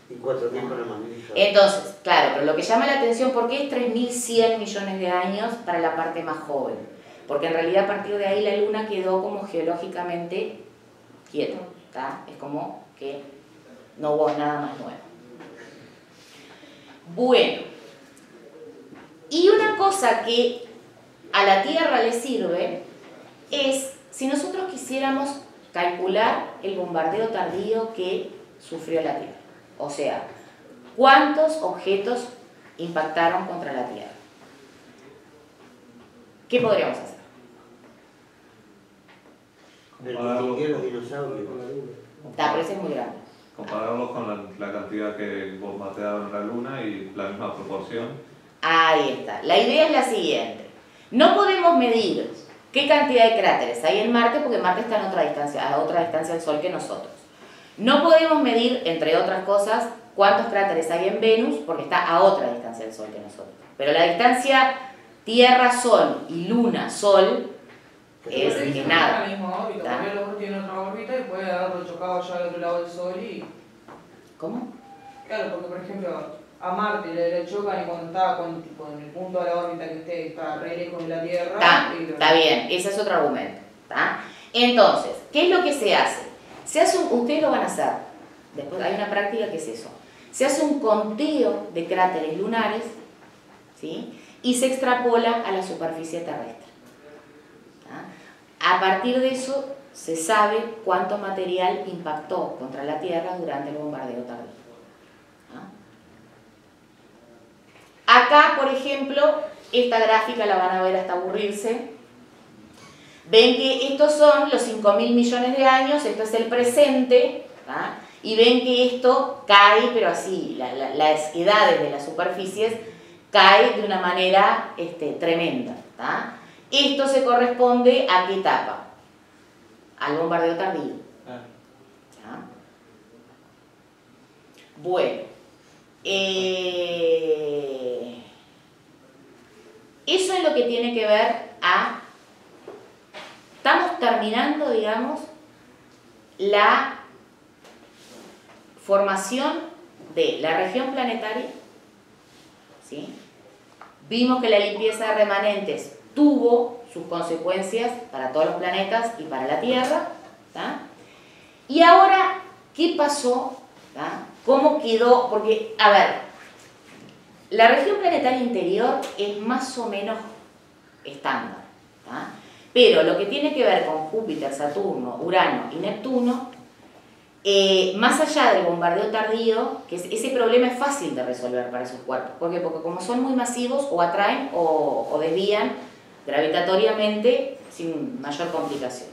Y 4.000 para más. Entonces, claro, pero lo que llama la atención, ¿por qué es 3.100 millones de años para la parte más joven? Porque en realidad a partir de ahí la Luna quedó como geológicamente quieta, ¿tá? Es como que no hubo nada más nuevo. Bueno, y una cosa que a la Tierra le sirve es, si nosotros quisiéramos calcular el bombardeo tardío que sufrió la Tierra, o sea, cuántos objetos impactaron contra la Tierra, ¿qué podríamos hacer? Los dinosaurios. Pero ese es muy grande. Compararlos con la cantidad que bombardearon la Luna y la misma proporción. Ahí está. La idea es la siguiente. No podemos medir qué cantidad de cráteres hay en Marte porque Marte está a otra distancia del Sol que nosotros. No podemos medir, entre otras cosas, cuántos cráteres hay en Venus porque está a otra distancia del Sol que nosotros. Pero la distancia Tierra-Sol y Luna-Sol es nada. La misma órbita, porque el otro tiene otra órbita y puede haberlo chocado ya al otro lado del Sol y... ¿Cómo? Claro, porque por ejemplo, a Marte le chocan y cuando está en el punto de la órbita que está re lejos de la Tierra... Está bien, ese es otro argumento. ¿Tá? Entonces, ¿qué es lo que se hace? Ustedes lo van a hacer, después hay una práctica que es eso. Se hace un conteo de cráteres lunares, ¿sí? Y se extrapola a la superficie terrestre. A partir de eso se sabe cuánto material impactó contra la Tierra durante el bombardeo tardío. Acá, por ejemplo, esta gráfica la van a ver hasta aburrirse. Ven que estos son los 5.000 millones de años, esto es el presente, y ven que esto cae, pero así, las edades de las superficies caen de una manera tremenda. Esto se corresponde a qué etapa? Al bombardeo tardío. Bueno, eso es lo que tiene que ver a... Estamos terminando, digamos, la formación de la región planetaria, ¿sí? Vimos que la limpieza de remanentes tuvo sus consecuencias para todos los planetas y para la Tierra, ¿tá? Y ahora, ¿qué pasó? ¿Tá? ¿Cómo quedó? Porque, a ver, La región planetaria interior es más o menos estándar, ¿tá? Pero lo que tiene que ver con Júpiter, Saturno, Urano y Neptuno, más allá del bombardeo tardío, que ese problema es fácil de resolver para esos cuerpos. ¿Por qué? Porque como son muy masivos, o atraen o desvían gravitatoriamente sin mayor complicación.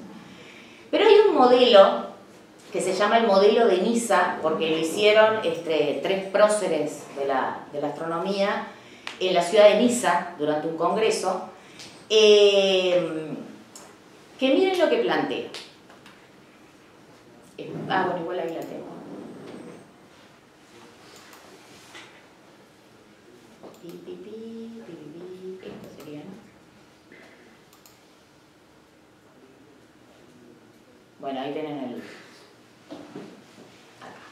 Pero hay un modelo que se llama el modelo de NISA, porque lo hicieron 3 próceres de la astronomía en la ciudad de Niza durante un congreso, que miren lo que plantea. Bueno, igual ahí la tengo. Esto sería, ¿no? Bueno, ahí tienen el... Acá.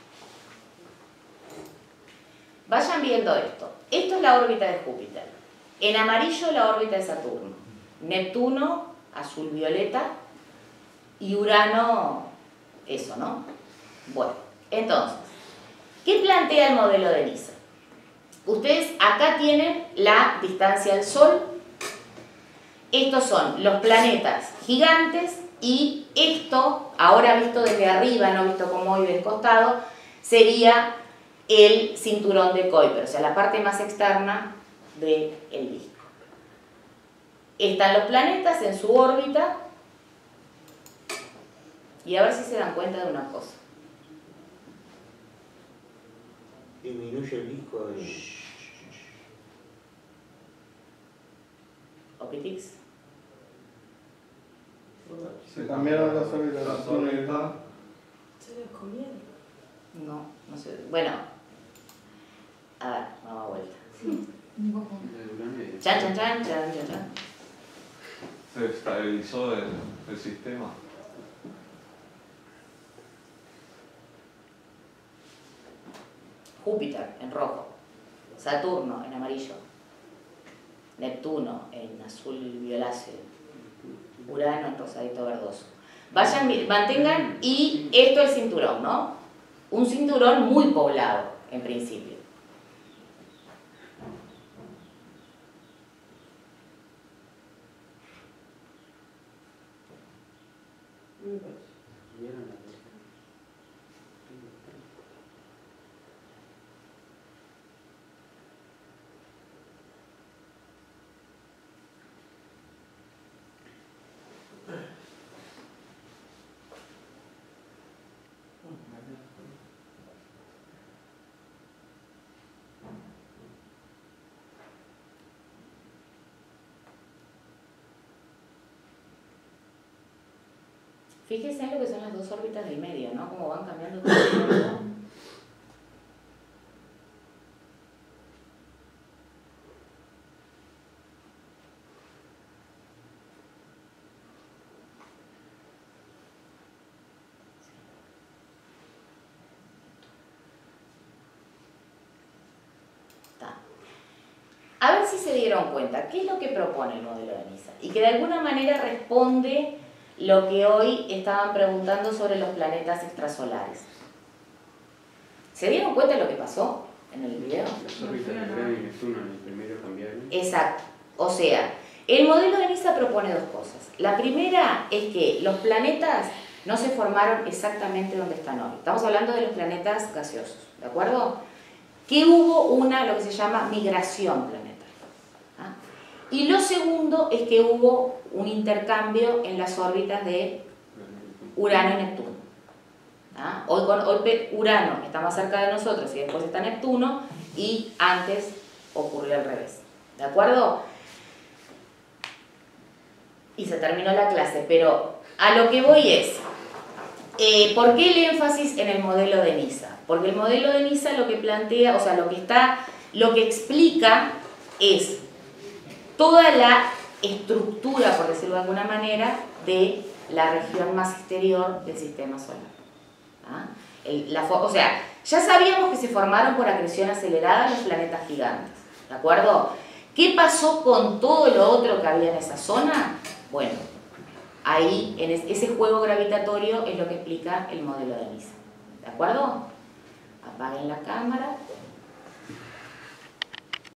Vayan viendo esto. Esto es la órbita de Júpiter. En amarillo la órbita de Saturno. Neptuno, azul violeta. Y Urano, eso, ¿no? Bueno, entonces, ¿qué plantea el modelo de NISA? Ustedes acá tienen la distancia al Sol. Estos son los planetas gigantes. Y esto, ahora visto desde arriba, no visto como hoy del costado, sería el cinturón de Kuiper, o sea, la parte más externa del disco. Están los planetas en su órbita, y a ver si se dan cuenta de una cosa. Disminuye el disco de... Opitix. Se cambiaron las órbitas. Las órbitas. Se los comieron. No, no sé. Bueno, a ver, vamos a vuelta. Sí. Chan, chan, chan, chan, chan, chan. Se estabilizó el sistema. Júpiter en rojo, Saturno en amarillo, Neptuno en azul violáceo, Urano en rosadito verdoso. Vayan, mantengan, y esto es el cinturón, ¿no? Un cinturón muy poblado, en principio. Fíjense en lo que son las dos órbitas del medio, ¿no? Cómo van cambiando todo el tiempo. A ver si se dieron cuenta, ¿qué es lo que propone el modelo de NISA? Y que de alguna manera responde lo que hoy estaban preguntando sobre los planetas extrasolares. ¿Se dieron cuenta de lo que pasó en el video? Las órbitas de Urano y Neptuno en el primero cambiaron. Exacto. O sea, el modelo de NISA propone dos cosas. La primera es que los planetas no se formaron exactamente donde están hoy. Estamos hablando de los planetas gaseosos, ¿de acuerdo? Que hubo lo que se llama migración planetaria. ¿Ah? Y lo segundo es que hubo un intercambio en las órbitas de Urano y Neptuno. ¿Ah? Hoy Urano está más cerca de nosotros y después está Neptuno, y antes ocurrió al revés. ¿De acuerdo? Y se terminó la clase, pero a lo que voy es, ¿por qué el énfasis en el modelo de NISA? Porque el modelo de NISA lo que plantea, o sea, lo que explica es toda la estructura, por decirlo de alguna manera, de la región más exterior del sistema solar. ¿Ah? O sea, ya sabíamos que se formaron por acreción acelerada los planetas gigantes, ¿de acuerdo? ¿Qué pasó con todo lo otro que había en esa zona? Bueno, ahí, en ese juego gravitatorio es lo que explica el modelo de NISA, ¿de acuerdo? Apaguen la cámara.